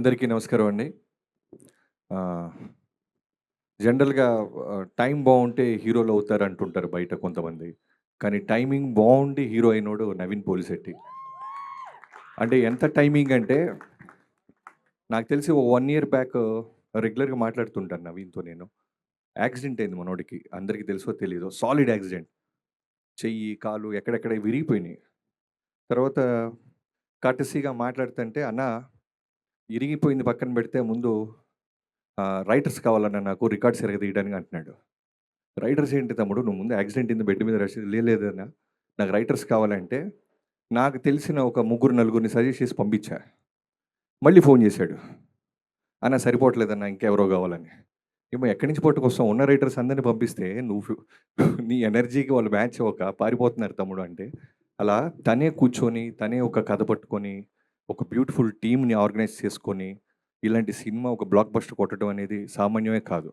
అందరికీ నమస్కారం అండి. జనరల్‌గా టైం బావుంటే హీరోలు అవుతారు అంటుంటారు బయట కొంతమంది. కానీ టైమింగ్ బావుండి హీరో అయినోడు నవీన్ పోలిశెట్టి. అంటే ఎంత టైమింగ్ అంటే నాకు తెలిసి ఓ 1 ఇయర్ బ్యాక్ రెగ్యులర్‌గా మాట్లాడుతుంటాను నవీన్‌తో నేను. యాక్సిడెంట్ అయింది మనోడికి. అందరికీ తెలుసో తెలీదో సాలిడ్ యాక్సిడెంట్. చెయ్యి, కాలు ఎక్కడెక్కడ విరిగిపోయినాయి. తర్వాత కర్టెసీగా మాట్లాడుతుంటే, "అన్నా ఇరిగిపోయింది పక్కన పెడితే ముందు రైటర్స్ కావాలన్నా నాకు రికార్డ్స్ తిరగదీయడానికి" అంటున్నాడు. రైటర్స్ ఏంటి తమ్ముడు, నువ్వు ముందు యాక్సిడెంట్ అయింది బెడ్ మీద రష్ లేదన్నా నాకు రైటర్స్ కావాలంటే నాకు తెలిసిన ఒక ముగ్గురు నలుగురిని సజెస్ట్ చేసి పంపించా. మళ్ళీ ఫోన్ చేశాడు, అన్న సరిపోవట్లేదన్నా ఇంకెవరో కావాలని. ఏమో ఎక్కడి నుంచి పట్టుకొస్తాం, ఉన్న రైటర్స్ అందరినీ పంపిస్తే నువ్వు నీ ఎనర్జీకి వాళ్ళు మ్యాచ్ అవ్వక పారిపోతున్నారు తమ్ముడు అంటే, అలా తనే కూర్చొని తనే ఒక కథ పట్టుకొని ఒక బ్యూటిఫుల్ టీమ్ని ఆర్గనైజ్ చేసుకొని ఇలాంటి సినిమా ఒక బ్లాక్ బస్టర్ కొట్టడం అనేది సామాన్యమే కాదు.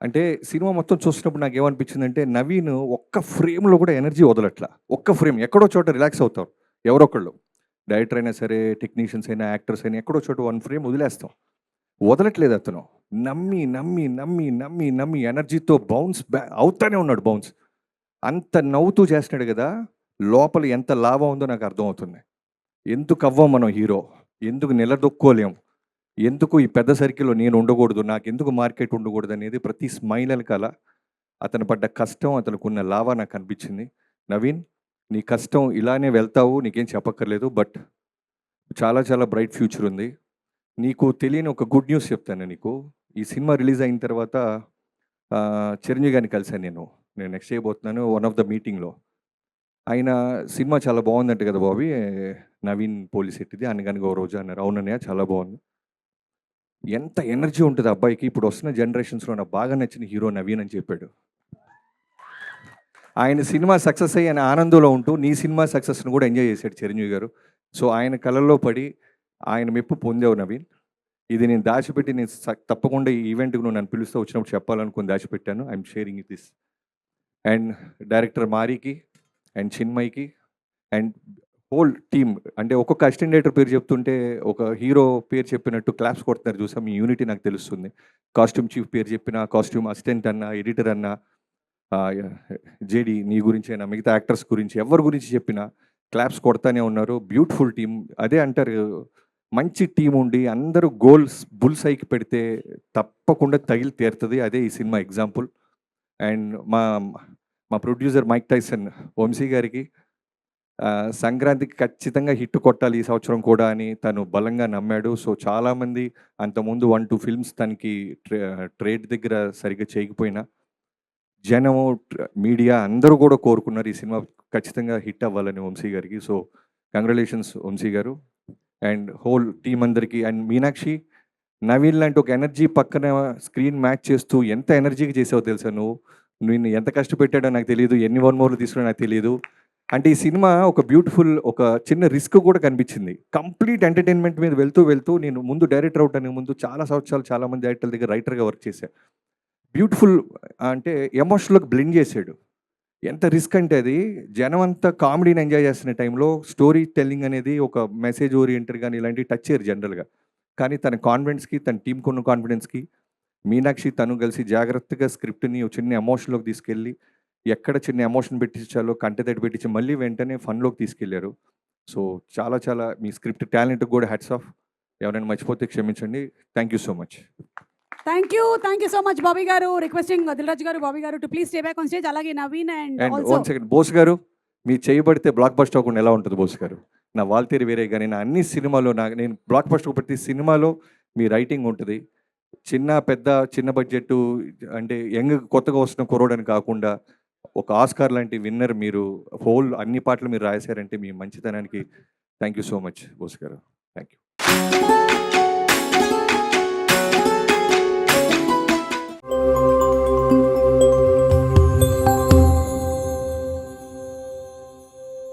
అంటే సినిమా మొత్తం చూసినప్పుడు నాకేమనిపించిందంటే, నవీన్ ఒక్క ఫ్రేమ్‌లో కూడా ఎనర్జీ వదలట్లా. ఒక్క ఫ్రేమ్ ఎక్కడో చోట రిలాక్స్ అవుతారు ఎవరొకళ్ళు. డైరెక్టర్ అయినా సరే, టెక్నీషియన్స్ అయినా, యాక్టర్స్ అయినా ఎక్కడో చోట 1 ఫ్రేమ్ వదిలేస్తాం. వదలట్లేదు అతను. నమ్మి, నమ్మి, నమ్మి, నమ్మి, నమ్మి ఎనర్జీతో బౌన్స్ అవుతానే ఉన్నాడు బౌన్స్. అంత నవ్వుతూ చేస్తున్నాడు కదా! లోపల ఎంత లాభం ఉందో నాకు అర్థమవుతుంది. ఎందుకు అవ్వం మనం హీరో? ఎందుకు నిలదొక్కోలేం? ఎందుకు ఈ పెద్ద సర్కిల్‌లో నేను ఉండకూడదు? నాకెందుకు మార్కెట్ ఉండకూడదు? అనేది ప్రతి స్మైల్ ఎనకాల అతను పడ్డ కష్టం, అతనుకున్న లాభ నాకు అనిపించింది. నవీన్, నీ కష్టం ఇలానే వెళ్తావు, నీకేం చెప్పక్కర్లేదు. బట్ చాలా చాలా బ్రైట్ ఫ్యూచర్ ఉంది. నీకు తెలియని ఒక గుడ్ న్యూస్ చెప్తాను నీకు. ఈ సినిమా రిలీజ్ అయిన తర్వాత చిరంజీవి గారిని కలిసాను నేను. నేను నెక్స్ట్ చేయబోతున్నాను వన్ ఆఫ్ ద మీటింగ్‌లో. ఆయన సినిమా చాలా బాగుందంట కదా బాబీ, నవీన్ పోలిశెట్టిది అనగనగా ఓ రోజు అన్నారు. అవునన్నయ్య చాలా బాగుంది. ఎంత ఎనర్జీ ఉంటుంది అబ్బాయికి. ఇప్పుడు వస్తున్న జనరేషన్స్‌లో నాకు బాగా నచ్చిన హీరో నవీన్ అని చెప్పాడు. ఆయన సినిమా సక్సెస్ అయ్యి ఆయన ఆనందంలో ఉంటూ నీ సినిమా సక్సెస్‌ని కూడా ఎంజాయ్ చేశాడు చిరంజీవి గారు. సో ఆయన కళల్లో పడి ఆయన మెప్పు పొందావు నవీన్. ఇది నేను దాచిపెట్టి నేను తప్పకుండా ఈ ఈవెంట్‌కి నువ్వు నన్ను పిలుస్తూ వచ్చినప్పుడు చెప్పాలనుకుని దాచిపెట్టాను. I'm sharing this. And director మారికి అండ్ చిన్మయికి అండ్ హోల్ టీమ్. అంటే ఒక్కొక్క అసిస్టెంట్ డైరెక్టర్ పేరు చెప్తుంటే ఒక హీరో పేరు చెప్పినట్టు క్లాప్స్ కొడుతున్నారు చూసా, మీ యూనిటీ నాకు తెలుస్తుంది. కాస్ట్యూమ్ చీఫ్ పేరు చెప్పిన, కాస్ట్యూమ్ అసిస్టెంట్ అన్న, ఎడిటర్ అన్న, జేడి నీ గురించి అయినా, మిగతా యాక్టర్స్ గురించి ఎవరి గురించి చెప్పినా క్లాప్స్ కొడతానే ఉన్నారు. Beautiful team. అదే అంటారు, మంచి టీం ఉండి అందరూ గోల్స్ బుల్స్ ఐకి పెడితే తప్పకుండా తగిలి తీరుతుంది. అదే ఈ సినిమా ఎగ్జాంపుల్. అండ్ మా మా ప్రొడ్యూసర్ మైక్ టైసన్ వంశీ గారికి సంక్రాంతికి ఖచ్చితంగా హిట్ కొట్టాలి ఈ సంవత్సరం కూడా అని తను బలంగా నమ్మాడు. సో చాలామంది అంతకుముందు 1-2 ఫిల్మ్స్ తనకి ట్రేడ్ దగ్గర సరిగ్గా చేయకపోయినా జనము, మీడియా అందరూ కూడా కోరుకున్నారు ఈ సినిమా ఖచ్చితంగా హిట్ అవ్వాలని వంశీ గారికి. సో కంగ్రాచులేషన్స్ వంశీ గారు అండ్ హోల్ టీం అందరికీ. అండ్ మీనాక్షి, నవీన్ లాంటి ఒక ఎనర్జీ పక్కన స్క్రీన్ మ్యాచ్ చేస్తూ ఎంత ఎనర్జీగా చేసావో తెలుసా నువ్వు. నిన్ను ఎంత కష్టపెట్టాడో నాకు తెలియదు, ఎన్ని 1 మోర్లు తీసుకున్నా నాకు తెలియదు. అంటే ఈ సినిమా ఒక బ్యూటిఫుల్, ఒక చిన్న రిస్క్ కూడా కనిపించింది. కంప్లీట్ ఎంటర్టైన్మెంట్ మీద వెళ్తూ వెళ్తూ నేను ముందు డైరెక్టర్ అవడానికి ముందు చాలా సంవత్సరాలు చాలామంది డైరెక్టర్ల దగ్గర రైటర్గా వర్క్ చేశాను. బ్యూటిఫుల్ అంటే ఎమోషన్లోకి బ్లెండ్ చేశాడు. ఎంత రిస్క్ అంటే అది జనం అంతా కామెడీని ఎంజాయ్ చేస్తున్న టైంలో స్టోరీ టెల్లింగ్ అనేది ఒక మెసేజ్ ఓరియంటెడ్ కానీ ఇలాంటివి టచ్ చేయరు జనరల్గా. కానీ తన కాన్ఫిడెన్స్కి, తన టీంకి ఉన్న కాన్ఫిడెన్స్కి మీనాక్షి తను కలిసి జాగ్రత్తగా స్క్రిప్ట్ని చిన్న ఎమోషన్లోకి తీసుకెళ్ళి ఎక్కడ చిన్న ఎమోషన్ పెట్టించాలో కంటెతడి పెట్టించి మళ్ళీ వెంటనే ఫన్లోకి తీసుకెళ్లారు. సో చాలా చాలా మీ స్క్రిప్ట్ టాలెంట్కి కూడా హ్యాట్స్ ఆఫ్. ఎవరైనా మర్చిపోతే క్షమించండి. Thank you so much. Thank you so much Bobby garu. Requesting Dilraj garu, Bobby garu to please stay back on stage. అలాగే Naveen and also 1 second Bose garu, మీ చేయబడితే బ్లాక్ బస్టర్ అవ్వకుండా ఎలా ఉంటుంది బోస్ గారు? నా వాల్తేరు వేరే కానీ నా అన్ని సినిమాలో నేను బ్లాక్ బస్టర్ ప్రతి సినిమాలో మీ రైటింగ్ ఉంటుంది. చిన్న పెద్ద చిన్న బడ్జెట్ అంటే యంగ్ కొత్తగా వస్తున్న కుర్రోడని కాకుండా ఒక ఆస్కార్ లాంటి విన్నర్ మీరు. హోల్ అన్ని పాటలు మీరు రాశారంటే మీ మంచితనానికి thank you so much Bose garu. Thank you.